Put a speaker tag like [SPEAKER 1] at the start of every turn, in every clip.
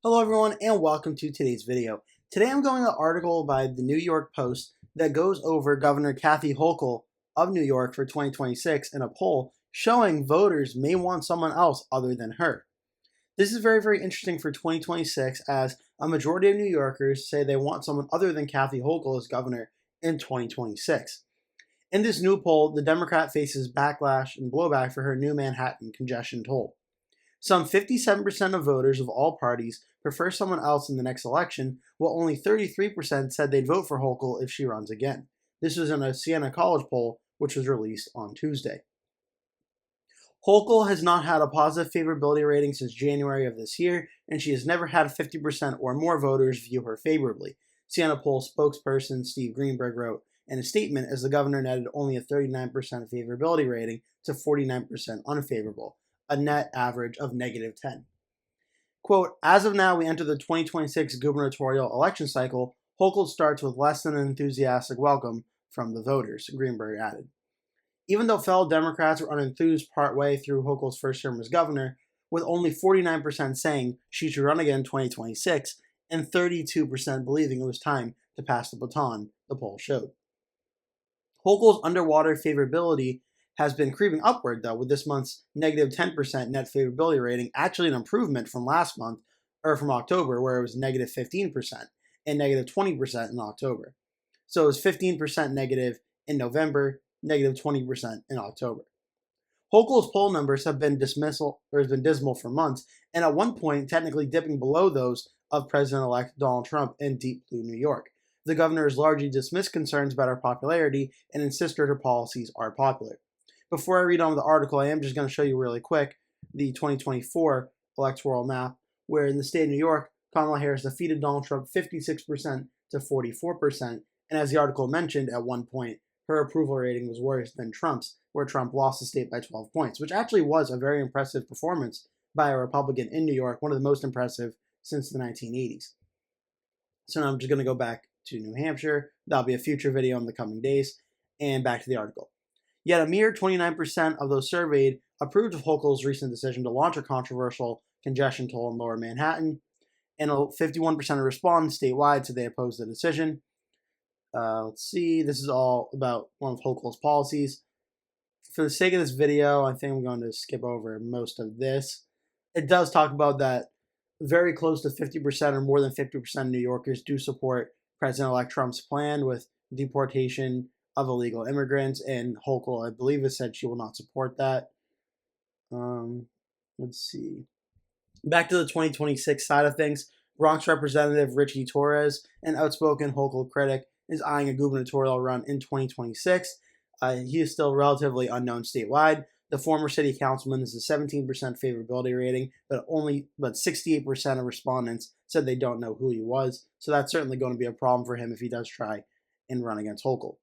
[SPEAKER 1] Hello everyone and welcome to today's video. Today I'm going to an article by the New York Post that goes over Governor Kathy Hochul of New York for 2026 in a poll showing voters may want someone else other than her. This is very interesting for 2026 as a majority of New Yorkers say they want someone other than Kathy Hochul as governor in 2026. In this new poll, the Democrat faces backlash and blowback for her new Manhattan congestion toll. Some 57% of voters of all parties prefer someone else in the next election, while only 33% said they'd vote for Hochul if she runs again. This was in a Siena College poll, which was released on Tuesday. Hochul has not had a positive favorability rating since January of this year, and she has never had 50% or more voters view her favorably. Siena poll spokesperson Steve Greenberg wrote in a statement as the governor netted only a 39% favorability rating to 49% unfavorable, a net average of -10. Quote, as of now, we enter the 2026 gubernatorial election cycle. Hochul starts with less than an enthusiastic welcome from the voters, Greenberg added. Even though fellow Democrats were unenthused partway through Hochul's first term as governor, with only 49% saying she should run again in 2026 and 32% believing it was time to pass the baton, the poll showed. Hochul's underwater favorability has been creeping upward, though, with this month's -10% net favorability rating actually an improvement from last month, or from October, where it was -15% and -20% in October. So it was 15% negative in November, -20% in October. Hochul's poll numbers have been dismal for months, and at one point technically dipping below those of President-elect Donald Trump in deep blue New York. The governor has largely dismissed concerns about her popularity and insisted her policies are popular. Before I read on the article, I am just going to show you really quick the 2024 electoral map, where in the state of New York, Kamala Harris defeated Donald Trump 56% to 44%, and as the article mentioned, at one point, her approval rating was worse than Trump's, where Trump lost the state by 12 points, which actually was a very impressive performance by a Republican in New York, one of the most impressive since the 1980s. So now I'm just going to go back to New Hampshire. That'll be a future video in the coming days, and back to the article. Yet a mere 29% of those surveyed approved of Hochul's recent decision to launch a controversial congestion toll in lower Manhattan, and 51% of respondents statewide said they opposed the decision. Let's see, this is all about one of Hochul's policies. For the sake of this video, I think I'm going to skip over most of this. It does talk about that very close to 50% or more than 50% of New Yorkers do support President-elect Trump's plan with deportation of illegal immigrants, and Hochul, I believe, has said she will not support that. Let's see. Back to the 2026 side of things, Bronx Representative Richie Torres, an outspoken Hochul critic, is eyeing a gubernatorial run in 2026. He is still relatively unknown statewide. The former city councilman has a 17% favorability rating, but 68% of respondents said they don't know who he was. So that's certainly going to be a problem for him if he does try and run against Hochul.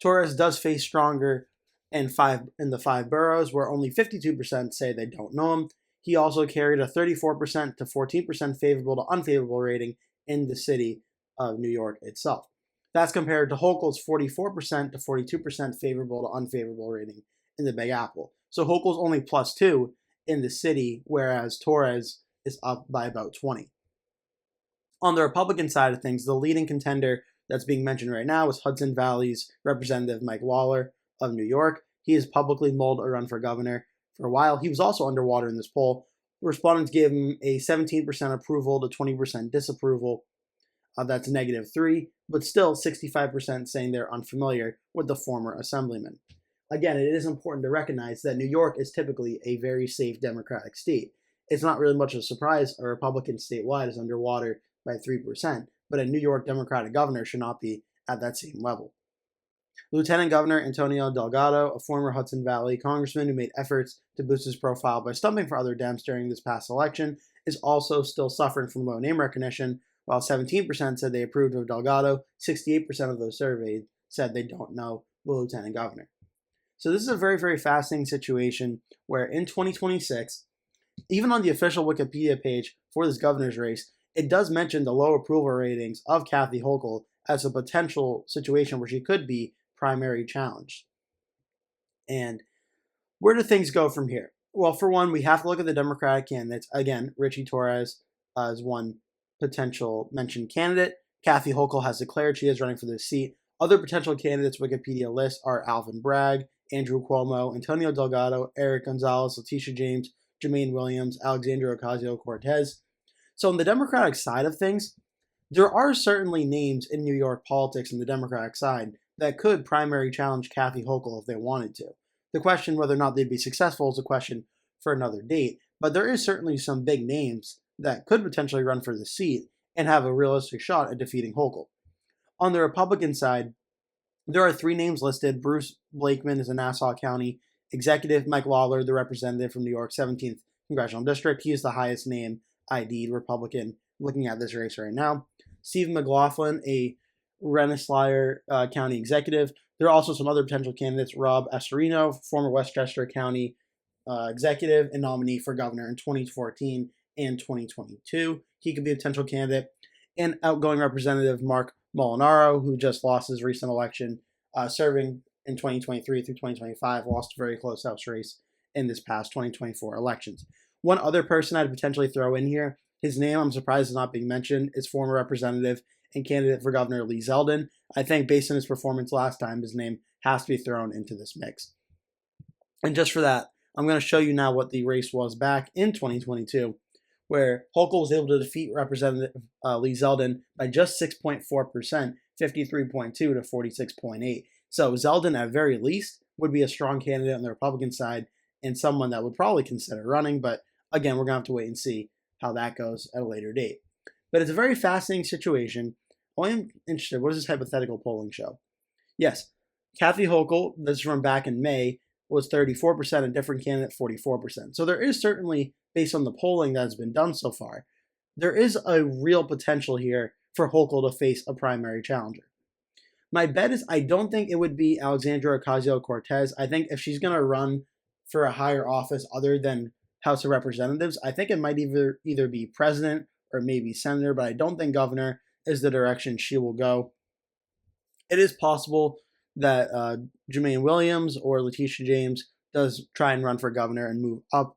[SPEAKER 1] Torres does face stronger in the five boroughs, where only 52% say they don't know him. He also carried a 34% to 14% favorable to unfavorable rating in the city of New York itself. That's compared to Hochul's 44% to 42% favorable to unfavorable rating in the Big Apple. So Hochul's only +2 in the city, whereas Torres is up by about 20. On the Republican side of things, the leading contender that's being mentioned right now is Hudson Valley's Representative Mike Waller of New York. He has publicly mulled a run for governor for a while. He was also underwater in this poll. Respondents gave him a 17% approval to 20% disapproval. That's -3, but still 65% saying they're unfamiliar with the former assemblyman. Again, it is important to recognize that New York is typically a very safe Democratic state. It's not really much of a surprise a Republican statewide is underwater by 3%, but a New York Democratic governor should not be at that same level. Lieutenant Governor Antonio Delgado, a former Hudson Valley congressman who made efforts to boost his profile by stumping for other Dems during this past election, is also still suffering from low name recognition. While 17% said they approved of Delgado, 68% of those surveyed said they don't know the lieutenant governor. So this is a very fascinating situation where in 2026, even on the official Wikipedia page for this governor's race, it does mention the low approval ratings of Kathy Hochul as a potential situation where she could be primary challenged. And where do things go from here? Well, for one, we have to look at the Democratic candidates. Again, Richie Torres as one potential mentioned candidate. Kathy Hochul has declared she is running for this seat. Other potential candidates Wikipedia list are Alvin Bragg, Andrew Cuomo, Antonio Delgado, Eric Gonzalez, Letitia James, Jermaine Williams, Alexandria Ocasio-Cortez. So on the Democratic side of things, there are certainly names in New York politics on the Democratic side that could primary challenge Kathy Hochul if they wanted to. The question whether or not they'd be successful is a question for another date, but there is certainly some big names that could potentially run for the seat and have a realistic shot at defeating Hochul. On the Republican side, there are three names listed. Bruce Blakeman is a Nassau County executive. Mike Lawler, the representative from New York's 17th Congressional District. He is the highest name ID'd Republican looking at this race right now. Steve McLaughlin, a Rensselaer County executive. There are also some other potential candidates. Rob Astorino, former Westchester County executive and nominee for governor in 2014 and 2022. He could be a potential candidate. And outgoing Representative Mark Molinaro, who just lost his recent election, serving in 2023 through 2025, lost a very close House race in this past 2024 elections. One other person I'd potentially throw in here, his name I'm surprised is not being mentioned, is former Representative and candidate for Governor Lee Zeldin. I think based on his performance last time, his name has to be thrown into this mix. And just for that, I'm going to show you now what the race was back in 2022, where Hochul was able to defeat Representative Lee Zeldin by just 6.4%, 53.2 to 46.8. So Zeldin, at very least, would be a strong candidate on the Republican side and someone that would probably consider running. But again, we're going to have to wait and see how that goes at a later date. But it's a very fascinating situation. I am interested, what does this hypothetical polling show? Yes, Kathy Hochul, this is from back in May, was 34%, a different candidate 44%. So there is certainly, based on the polling that has been done so far, there is a real potential here for Hochul to face a primary challenger. My bet is I don't think it would be Alexandria Ocasio-Cortez. I think if she's going to run for a higher office other than House of Representatives, I think it might either be president or maybe senator, but I don't think governor is the direction she will go. It is possible that Jermaine Williams or Letitia James does try and run for governor and move up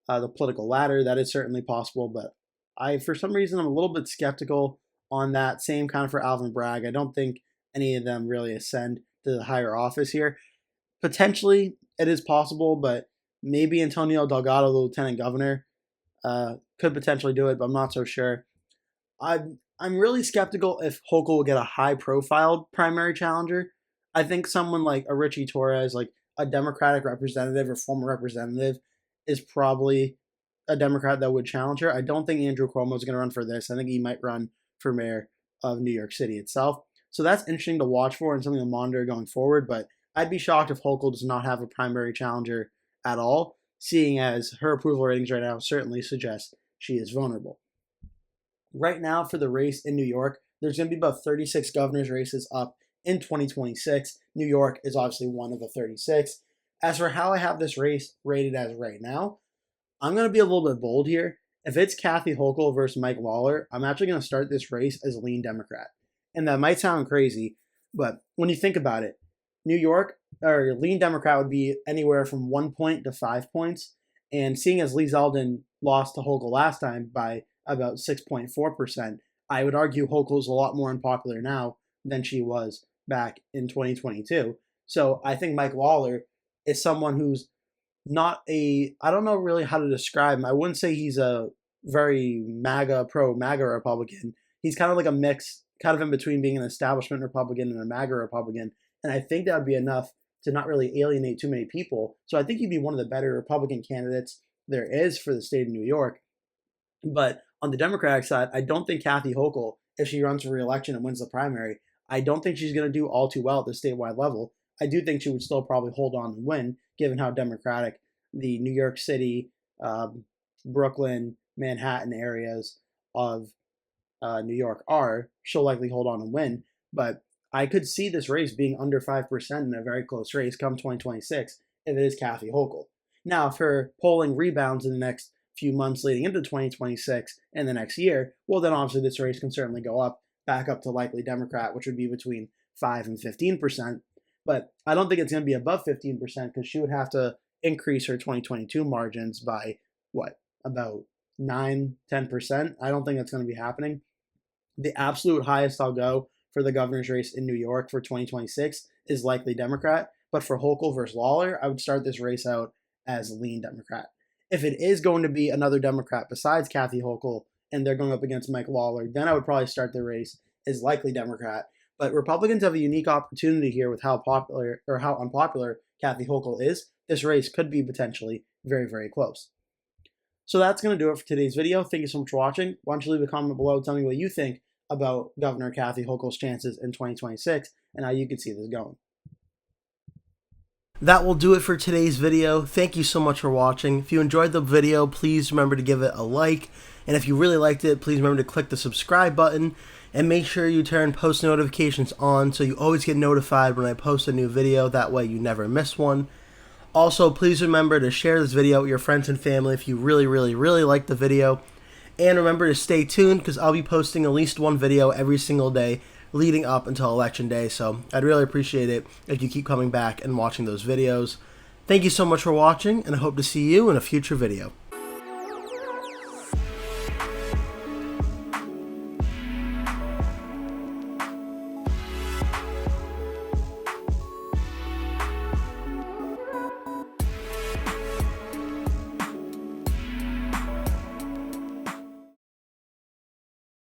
[SPEAKER 1] the political ladder. That is certainly possible, but for some reason, I'm a little bit skeptical on that. Same kind of for Alvin Bragg. I don't think any of them really ascend to the higher office here. Potentially, it is possible, but maybe Antonio Delgado, the lieutenant governor, could potentially do it, but I'm not so sure. I'm really skeptical if Hochul will get a high-profile primary challenger. I think someone like a Richie Torres, like a Democratic representative or former representative, is probably a Democrat that would challenge her. I don't think Andrew Cuomo is going to run for this. I think he might run for mayor of New York City itself. So that's interesting to watch for and something to monitor going forward. But I'd be shocked if Hochul does not have a primary challenger at all, seeing as her approval ratings right now certainly suggest she is vulnerable. Right now for the race in New York, there's going to be about 36 governor's races up in 2026. New York is obviously one of the 36. As for how I have this race rated as right now, I'm going to be a little bit bold here. If it's Kathy Hochul versus Mike Lawler, I'm actually going to start this race as a lean Democrat. And that might sound crazy, but when you think about it, New York, or lean Democrat would be anywhere from 1 point to 5 points. And seeing as Lee Zeldin lost to Hochul last time by about 6.4%, I would argue Hochul is a lot more unpopular now than she was back in 2022. So I think Mike Lawler is someone who's not I don't know really how to describe him. I wouldn't say he's a very pro-MAGA Republican. He's kind of like a mix, kind of in between being an establishment Republican and a MAGA Republican. And I think that would be enough to not really alienate too many people. So I think he'd be one of the better Republican candidates there is for the state of New York. But on the Democratic side, I don't think Kathy Hochul, if she runs for re-election and wins the primary, I don't think she's going to do all too well at the statewide level. I do think she would still probably hold on and win, given how Democratic the New York City, Brooklyn, Manhattan areas of New York are. She'll likely hold on and win. But I could see this race being under 5% in a very close race come 2026 if it is Kathy Hochul. Now, if her polling rebounds in the next few months leading into 2026 and the next year, well, then obviously this race can certainly go up, back up to likely Democrat, which would be between 5 and 15%. But I don't think it's going to be above 15% because she would have to increase her 2022 margins by, about 9-10%. I don't think that's going to be happening. The absolute highest I'll go for the governor's race in New York for 2026 is likely Democrat. But for Hochul versus Lawler, I would start this race out as lean Democrat. If it is going to be another Democrat besides Kathy Hochul and they're going up against Mike Lawler, then I would probably start the race as likely Democrat. But Republicans have a unique opportunity here with how popular or how unpopular Kathy Hochul is. This race could be potentially very, very close. So that's going to do it for today's video. Thank you so much for watching. Why don't you leave a comment below, tell me what you think about Governor Kathy Hochul's chances in 2026 and how you can see this going. That will do it for today's video. Thank you so much for watching. If you enjoyed the video, please remember to give it a like. And if you really liked it, please remember to click the subscribe button and make sure you turn post notifications on so you always get notified when I post a new video. That way you never miss one. Also, please remember to share this video with your friends and family if you really like the video. And remember to stay tuned because I'll be posting at least one video every single day leading up until Election Day. So I'd really appreciate it if you keep coming back and watching those videos. Thank you so much for watching, and I hope to see you in a future video.